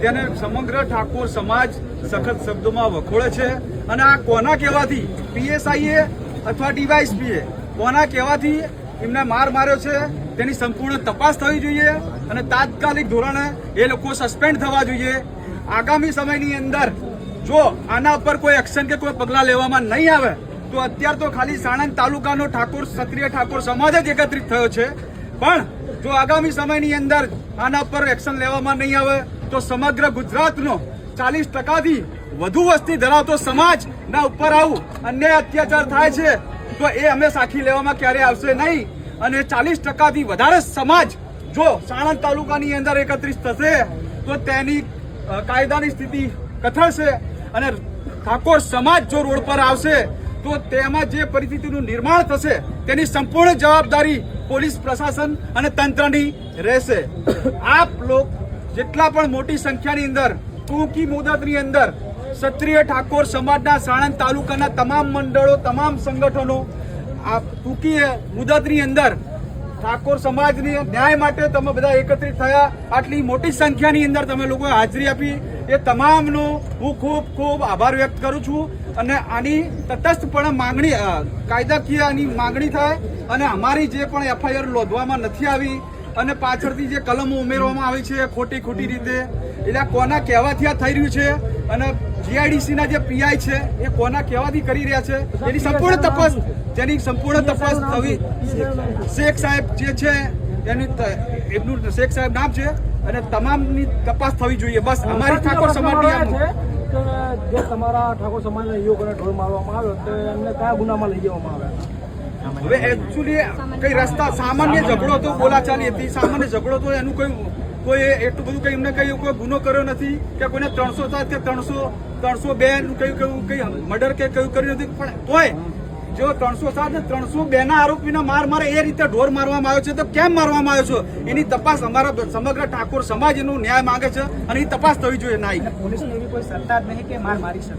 તેને સમગ્ર ઠાકોર સમાજ સખત શબ્દોમાં વખોળે છે અને આ કોના કહેવાથી પીએસઆઈએ અથવા ડીવાયએસપીએ કોના કહેવાથી એમને માર માર્યો છે તેની સંપૂર્ણ તપાસ થવી જોઈએ અને તાત્કાલિક ધોરણે એ લોકો સસ્પેન્ડ થવા જોઈએ। આગામી સમયની અંદર જો આના પર કોઈ એક્શન કે કોઈ પગલાં લેવામાં નહીં આવે તો અત્યાર તો ખાલી સાણંદ તાલુકાનો ક્ષત્રિય ઠાકોર સમાજ જ એકત્રિત થયો છે, પણ જો આગામી સમયની અંદર આના પર એક્શન લેવામાં નહીં આવે તો સમગ્ર ગુજરાતનો 40%થી વધુ વસ્તી ધરાવતો સમાજના ઉપર આવું અન્યાય અત્યાચાર થાય છે તો એ અમે સાખી લેવામાં ક્યારે આવશે નહીં અને 40%થી વધારે સમાજ જો સાણંદ તાલુકાની અંદર એકત્રિત થશે તો તેની કાયદાની સ્થિતિ કથળશે અને ઠાકોર સમાજ જો રોડ પર આવશે તો તેમાં જે પરિસ્થિતિનું નિર્માણ થશે તેની સંપૂર્ણ જવાબદારી પોલીસ પ્રશાસન અને તંત્રની રહેશે। આપ લોક જેટલા પણ મોટી સંખ્યાની અંદર ટૂંકી મુદતની અંદર ક્ષત્રિય ઠાકોર સમાજના સાણંદ તાલુકાના તમામ મંડળો તમામ સંગઠનો આ ટૂંકી મુદતની અંદર ઠાકોર સમાજની ન્યાય માટે તમે બધા એકત્રિત થયા, આટલી મોટી સંખ્યાની અંદર તમે લોકોએ હાજરી આપી એ તમામનો હું ખૂબ ખૂબ આભાર વ્યક્ત કરું છું અને આની તટસ્થપણે માંગણી કાયદાકીય આની માંગણી થાય અને અમારી જે પણ એફઆઈઆર નોંધવામાં નથી આવી અને પાછળથી જે કલમો ઉમેરવામાં આવી છે ખોટી રીતે એટલે કોના કહેવાથી આ થઈ રહ્યું છે અને જીઆઈડીસીના જે પીઆઈ છે એ કોના કહેવાથી કરી રહ્યા છે એની સંપૂર્ણ તપાસ થવી શેખ સાહેબ જે છે એમનું શેખ સાહેબ નામ છે અને તમામની તપાસ થવી જોઈએ। બસ અમારી ઠાકોર સમાજની જે તમારા ઠાકોર સમાજના યુવકોને ઢોર મારવામાં આવ્યો તો એમને કયા ગુનામાં લઈ જવામાં આવ્યા? હવે એકચ્યુઅલી કઈ રસ્તા સામાન્ય ઝઘડો હતો, બોલાચાલી હતી, સામાન્ય ઝઘડો હતો, એનું કોઈ એટલું બધું કઈ એમને કઈ કોઈ ગુનો કર્યો નથી કે કોઈને 307 કે 302 નું કઈ મર્ડર કે કયું કર્યું નથી, પણ તોય જો 307 ને 302 ના આરોપીને મારે એ રીતે ઢોર મારવામાં આવ્યો છે તો કેમ મારવામાં આવ્યો છે એની તપાસ અમારા સમગ્ર ઠાકોર સમાજ એનું ન્યાય માંગે છે અને એની તપાસ થવી જોઈએ। ના પોલીસની એવી કોઈ સત્તા જ નહીં કે માર મારી શકે।